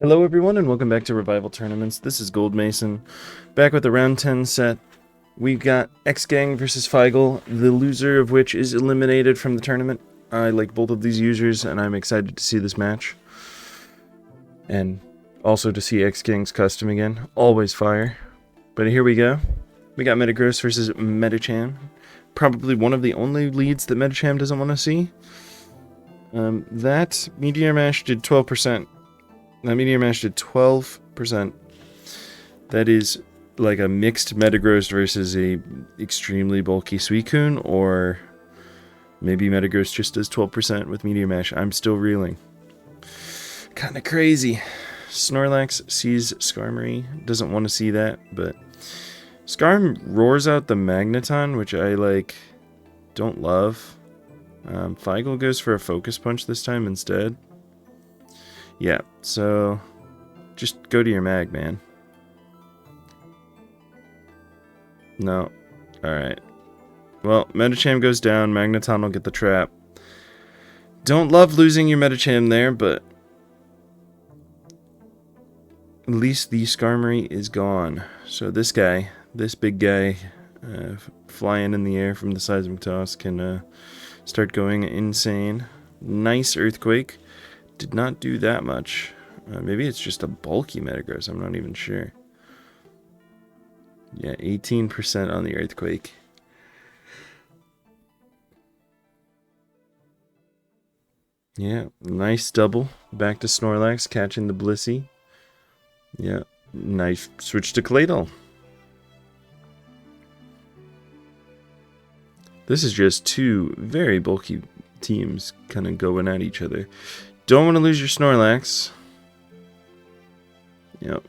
Hello everyone and welcome back to Revival Tournaments. This is Gold Mason, back with the round 10 set. We've got X-Gang versus Feigl, the loser of which is eliminated from the tournament. I like both of these users and I'm excited to see this match. And also to see X-Gang's custom again. Always fire. But here we go. We got Metagross versus Medicham. Probably one of the only leads that Medicham doesn't want to see. That Meteor Mash did 12%. That Meteor Mash did 12%. That is like a mixed Metagross versus a extremely bulky Suicune, or maybe Metagross just does 12% with Meteor Mash. I'm still reeling. Kinda crazy. Snorlax sees Skarmory, doesn't want to see that, but Skarm roars out the Magneton, which I don't love. Feigl goes for a Focus Punch this time instead. Yeah, so just go to your mag, man. No. Alright. Well, Medicham goes down. Magneton will get the trap. Don't love losing your Medicham there, but at least the Skarmory is gone. So this guy, this big guy, flying in the air from the seismic toss, can start going insane. Nice Earthquake. Did not do that much. Maybe it's just a bulky Metagross. I'm not even sure. Yeah, 18% on the Earthquake. Yeah, nice double. Back to Snorlax, catching the Blissey. Yeah, nice switch to Claydol. This is just two very bulky teams kind of going at each other. Don't want to lose your Snorlax. Yep.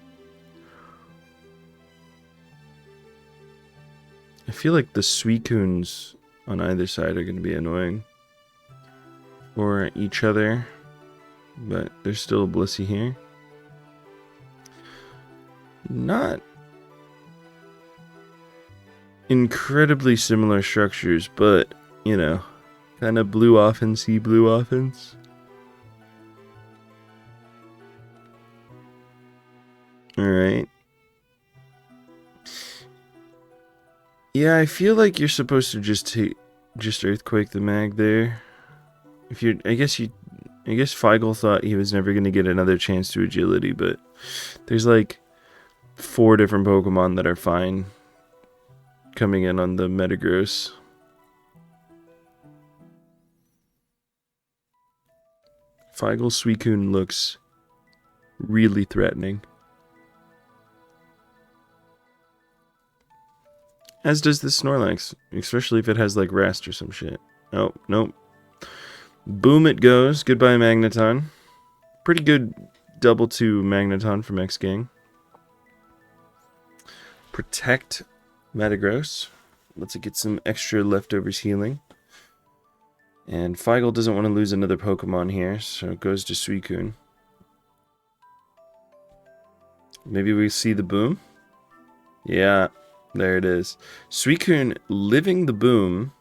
I feel like the Suicunes on either side are going to be annoying for each other, but there's still a Blissey here. Not incredibly similar structures, but, you know, kind of blue offense, blue offense. Alright. Yeah, I feel like you're supposed to just Earthquake the mag there. If you're, I guess Feigl thought he was never going to get another chance to agility, but there's like 4 different Pokemon that are fine coming in on the Metagross. Feigl Suicune looks really threatening. As does the Snorlax, especially if it has like Rest or some shit. Oh, nope. Boom it goes. Goodbye, Magneton. Pretty good double to Magneton from X-Gang. Protect Metagross. Let's get some extra leftovers healing. And Feigl doesn't want to lose another Pokemon here, so it goes to Suicune. Maybe we see the boom? Yeah, there it is. Suicune living the boom,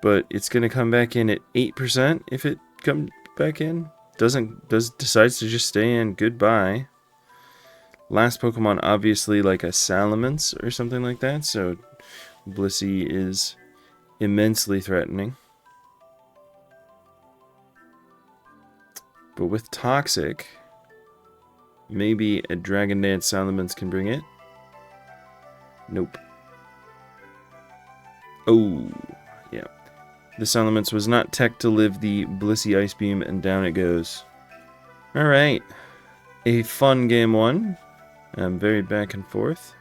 but it's going to come back in at 8% if it comes back in. Decides to just stay in. Goodbye. Last Pokemon, obviously like a Salamence or something like that, so Blissey is immensely threatening. But with Toxic, maybe a Dragon Dance Salamence can bring it. Nope. Oh, yeah. The Salamence was not tech to live the Blissey Ice Beam, and down it goes. Alright. A fun game 1. Very back and forth.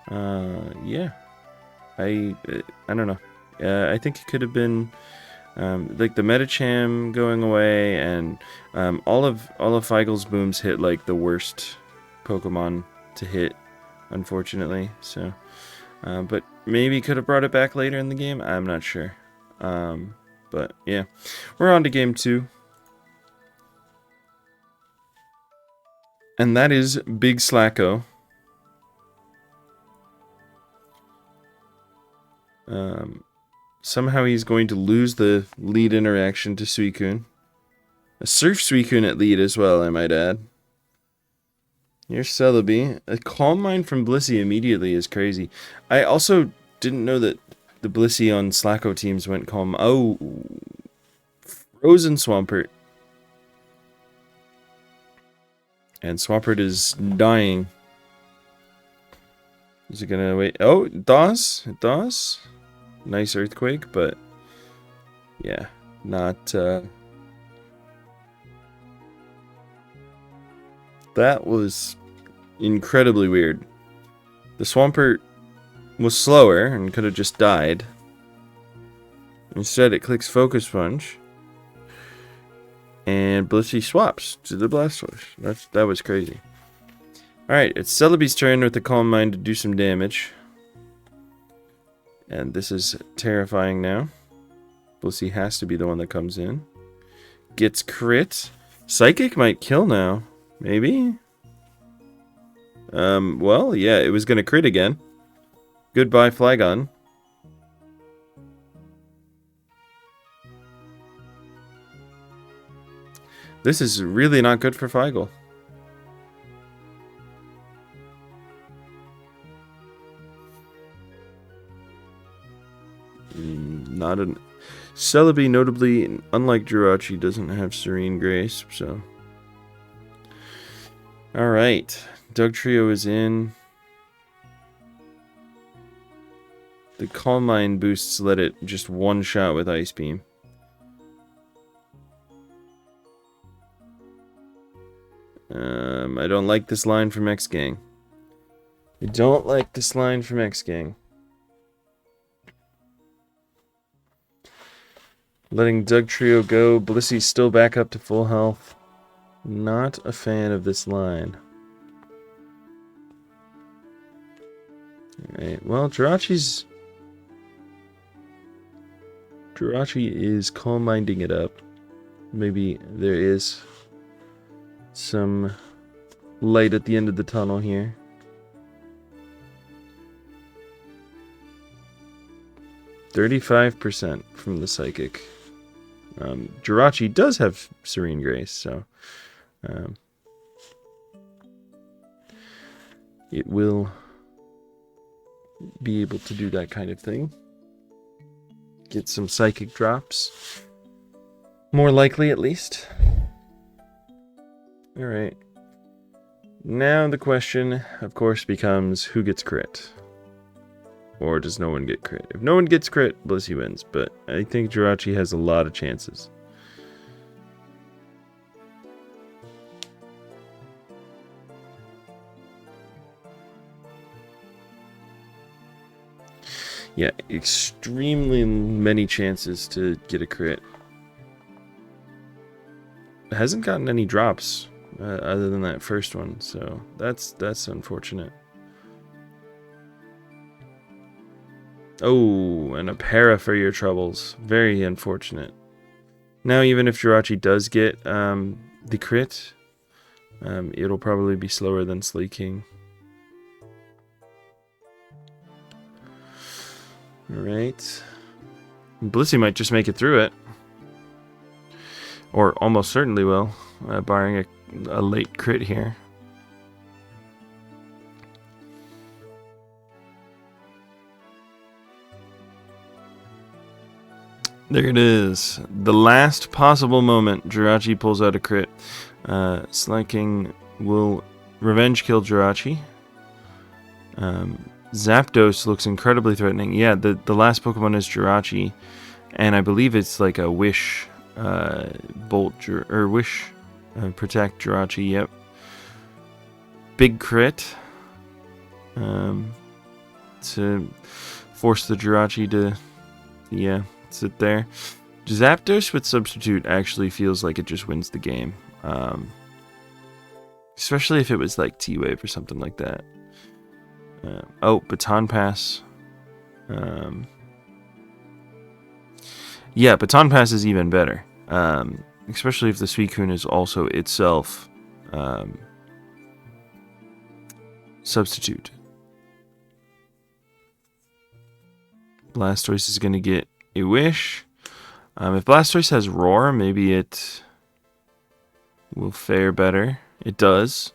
Yeah. I don't know. I think it could have been like the Medicham going away, and all of Feigl's booms hit like the worst Pokemon to hit, unfortunately. So, but maybe could have brought it back later in the game. I'm not sure. But yeah, we're on to game 2. And that is Big Slacko. Somehow he's going to lose the lead interaction to Suicune. A Surf Suicune at lead as well, I might add. Here's Celebi. A Calm Mind from Blissey immediately is crazy. I also didn't know that the Blissey on Slacko teams went Calm. Oh, Frozen Swampert. And Swampert is dying. Is it gonna wait? Oh, it does. It does. Nice Earthquake, but yeah, not. That was incredibly weird. The Swampert was slower and could have just died. Instead, it clicks Focus Punch. And Blissey swaps to the Blastoise. That was crazy. Alright, it's Celebi's turn with the Calm Mind to do some damage. And this is terrifying now. Blissey has to be the one that comes in. Gets crit. Psychic might kill now. Maybe? Well, yeah, it was gonna crit again. Goodbye, Flygon. This is really not good for Feigl. Not an... Celebi, notably, unlike Jirachi, doesn't have Serene Grace, so... Alright. Dugtrio is in. The Calm Mind boosts let it just one shot with Ice Beam. I don't like this line from X-Gang. I don't like this line from X-Gang. Letting Dugtrio go. Blissey's still back up to full health. Not a fan of this line. Alright, well, Jirachi is calm-minding it up. Maybe there is some light at the end of the tunnel here. %35% from the Psychic. Jirachi does have Serene Grace, so it will be able to do that kind of thing. Get some Psychic drops. More likely, at least. Alright. Now the question, of course, becomes who gets crit? Or does no one get crit? If no one gets crit, Blissey wins. But I think Jirachi has a lot of chances. Yeah, extremely many chances to get a crit. It hasn't gotten any drops other than that first one, so that's unfortunate. Oh, and a para for your troubles. Very unfortunate. Now, even if Jirachi does get the crit, it'll probably be slower than Sleeking. Alright. Blissey might just make it through it. Or almost certainly will, barring a late crit here. There it is. The last possible moment Jirachi pulls out a crit. Slacking will revenge kill Jirachi. Zapdos looks incredibly threatening. Yeah, the last Pokemon is Jirachi. And I believe it's like a Wish Wish Protect Jirachi, yep. Big crit. To force the Jirachi to, yeah, sit there. Zapdos with Substitute actually feels like it just wins the game. Especially if it was like T-Wave or something like that. Oh, Baton Pass. Yeah, Baton Pass is even better. Especially if the Suicune is also itself Substitute. Blastoise is going to get a Wish. If Blastoise has Roar, maybe it will fare better. It does.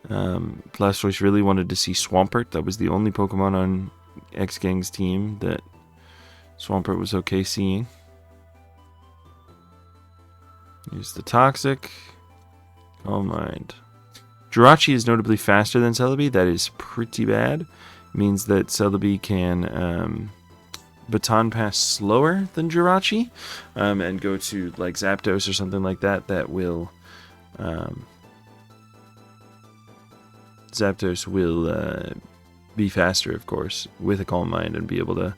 Blastoise really wanted to see Swampert. That was the only Pokemon on X-Gang's team that Swampert was okay seeing. Here's the Toxic. Calm Mind. Jirachi is notably faster than Celebi. That is pretty bad. Means that Celebi can Baton Pass slower than Jirachi and go to like Zapdos or something like that. That will... Zapdos will be faster, of course, with a Calm Mind and be able to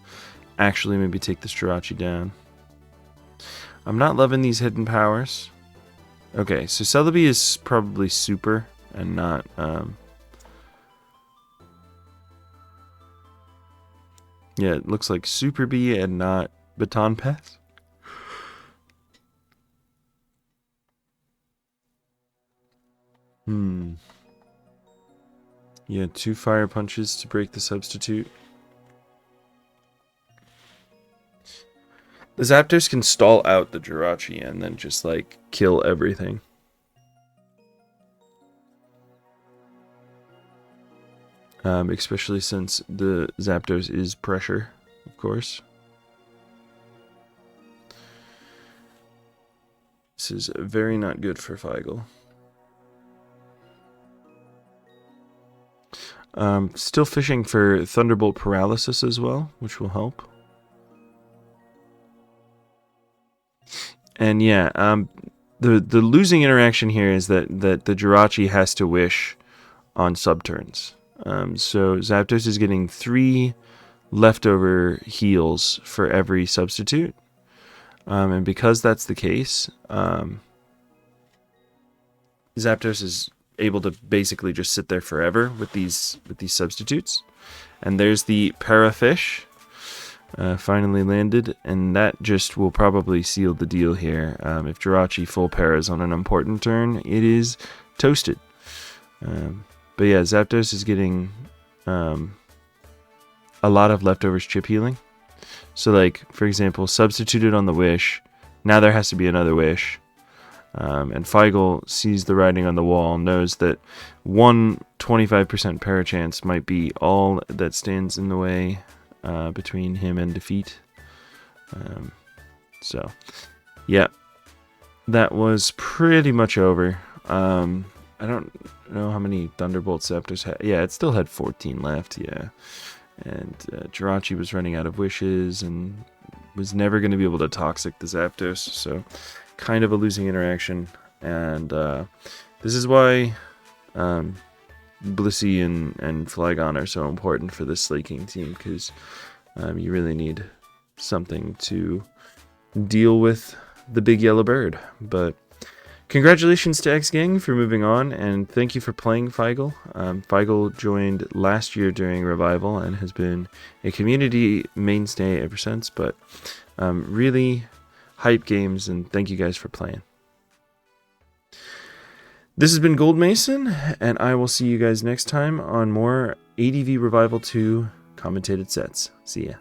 actually maybe take this Jirachi down. I'm not loving these hidden powers. Okay, so Celebi is probably super and not... yeah, it looks like Super B and not Baton Pass. Yeah, 2 Fire Punches to break the substitute. The Zapdos can stall out the Jirachi and then just, like, kill everything. Especially since the Zapdos is pressure, of course. This is very not good for Feigl. Still fishing for Thunderbolt Paralysis as well, which will help. And yeah, the losing interaction here is that the Jirachi has to wish on subturns. So Zapdos is getting 3 leftover heals for every substitute. And because that's the case, Zapdos is able to basically just sit there forever with these substitutes. And there's the Parafish. Finally landed, and that just will probably seal the deal here. If Jirachi full paras on an important turn, it is toasted. But yeah, Zapdos is getting a lot of leftovers chip healing. So like, for example, substituted on the wish, now there has to be another wish. And Feigl sees the writing on the wall, knows that 25% para chance might be all that stands in the way between him and defeat. So, yeah, that was pretty much over. I don't know how many Thunderbolt Zapdos had. Yeah, it still had 14 left, yeah. And Jirachi was running out of wishes and was never going to be able to Toxic the Zapdos, so kind of a losing interaction. And this is why Blissey and Flygon are so important for this Slaking team, because you really need something to deal with the big yellow bird. But congratulations to X-Gang for moving on, and thank you for playing Feigl. Feigl joined last year during Revival and has been a community mainstay ever since, but really hype games, and thank you guys for playing. This has been Gold Mason, and I will see you guys next time on more ADV Revival 2 commentated sets. See ya.